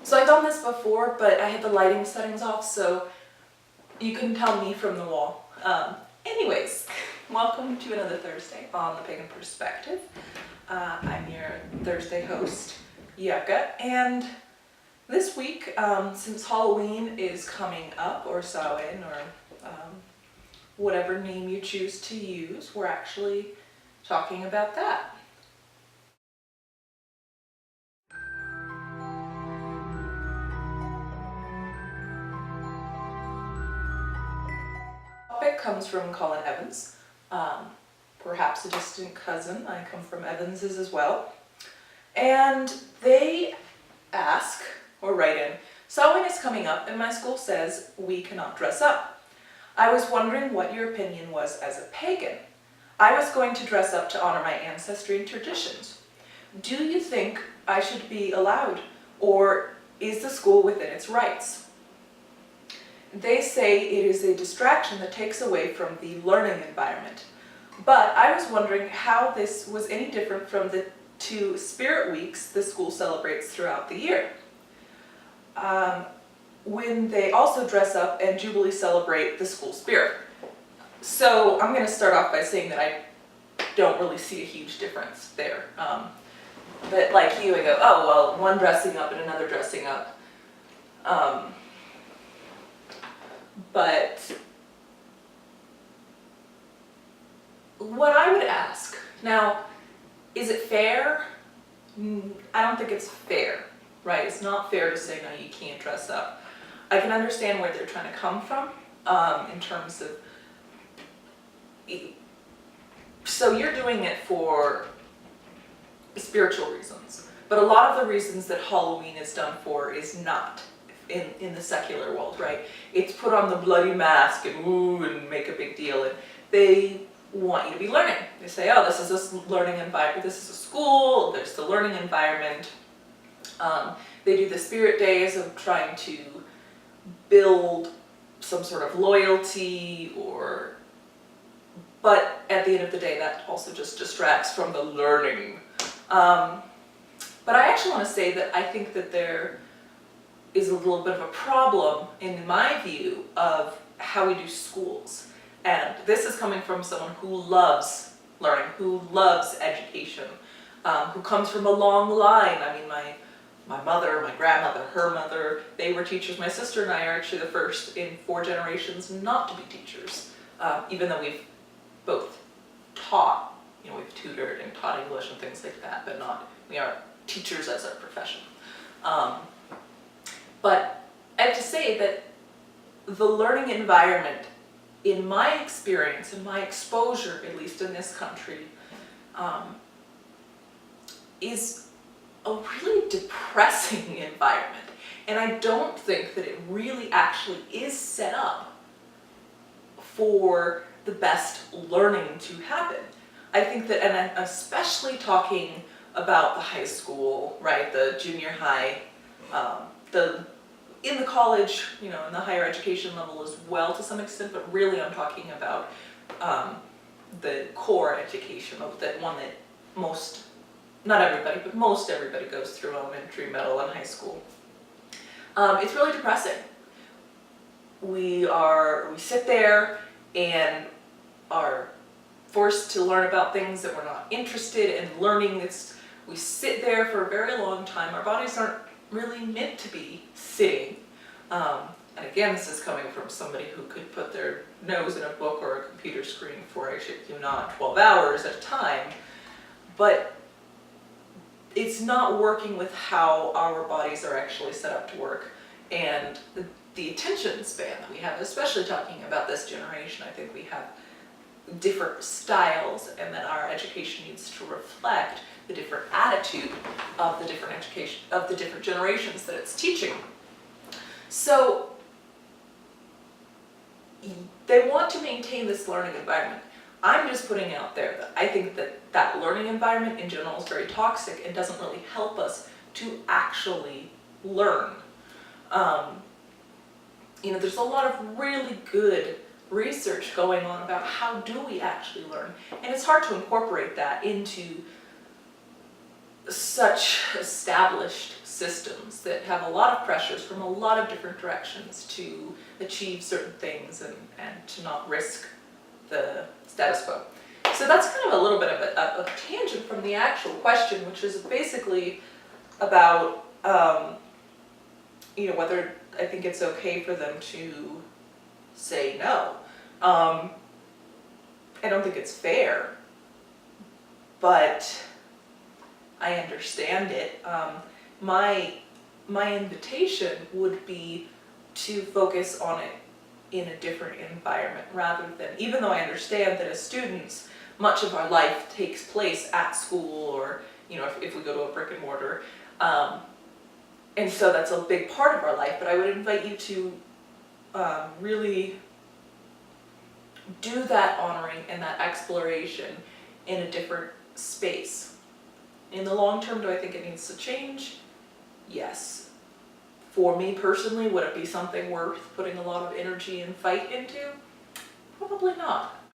So I've done this before, but I had the lighting settings off, so you couldn't tell me from the wall. Anyways, welcome to another Thursday on the Pagan Perspective. I'm your Thursday host, Yucca, and this week, since Halloween is coming up, or Samhain, or whatever name you choose to use, we're actually talking about that. Topic comes from Colin Evans, perhaps a distant cousin. I come from Evanses as well. And they ask, or write in, Samhain is coming up and my school says we cannot dress up. I was wondering what your opinion was as a pagan. I was going to dress up to honor my ancestry and traditions. Do you think I should be allowed, or is the school within its rights? They say it is a distraction that takes away from the learning environment. But I was wondering how this was any different from the 2 spirit weeks the school celebrates throughout the year, when they also dress up and jubilee celebrate the school spirit. So I'm going to start off by saying that I don't really see a huge difference there. But like you, I go, oh, well, one dressing up and another dressing up. But what I would ask, now, is it fair? I don't think it's fair, right? It's not fair to say, no, you can't dress up. I can understand where they're trying to come from in terms of, so you're doing it for spiritual reasons, but a lot of the reasons that Halloween is done for is not. In the secular world, right? It's put on the bloody mask and ooh and make a big deal, and they want you to be learning. They say, oh, this is a learning environment, this is a school, there's the learning environment. They do the spirit days of trying to build some sort of loyalty, but at the end of the day that also just distracts from the learning. But I actually want to say that I think that there is a little bit of a problem, in my view, of how we do schools. And this is coming from someone who loves learning, who loves education, who comes from a long line. I mean, my mother, my grandmother, her mother, they were teachers. My sister and I are actually the first in 4 generations not to be teachers, even though we've both taught, we've tutored and taught English and things like that, but we aren't teachers as our profession. But I have to say that the learning environment, in my experience, in my exposure, at least in this country, is a really depressing environment. And I don't think that it really actually is set up for the best learning to happen. I think that, and I'm especially talking about the high school, right, the junior high, in the college, in the higher education level as well to some extent, but really I'm talking about the core education of that one that not everybody, but most everybody goes through: elementary, middle, and high school. It's really depressing. We sit there and are forced to learn about things that we're not interested in learning. We sit there for a very long time. Our bodies aren't really meant to be sitting. And again, this is coming from somebody who could put their nose in a book or a computer screen for, I shit you not, 12 hours at a time. But it's not working with how our bodies are actually set up to work. And the attention span that we have, especially talking about this generation, I think we have different styles, and that our education needs to reflect the different attitude of the different education, of the different generations that it's teaching. So they want to maintain this learning environment. I'm just putting out there that I think that learning environment in general is very toxic and doesn't really help us to actually learn. There's a lot of really good research going on about how do we actually learn, and it's hard to incorporate that into such established systems that have a lot of pressures from a lot of different directions to achieve certain things and to not risk the status quo. So that's kind of a little bit of a tangent from the actual question, which is basically about whether I think it's okay for them to say no. I don't think it's fair, but I understand it. My invitation would be to focus on it in a different environment rather than, even though I understand that as students, much of our life takes place at school or, if we go to a brick and mortar. And so that's a big part of our life, but I would invite you to really do that honoring and that exploration in a different space. In the long term, do I think it needs to change? Yes. For me personally, would it be something worth putting a lot of energy and fight into? Probably not.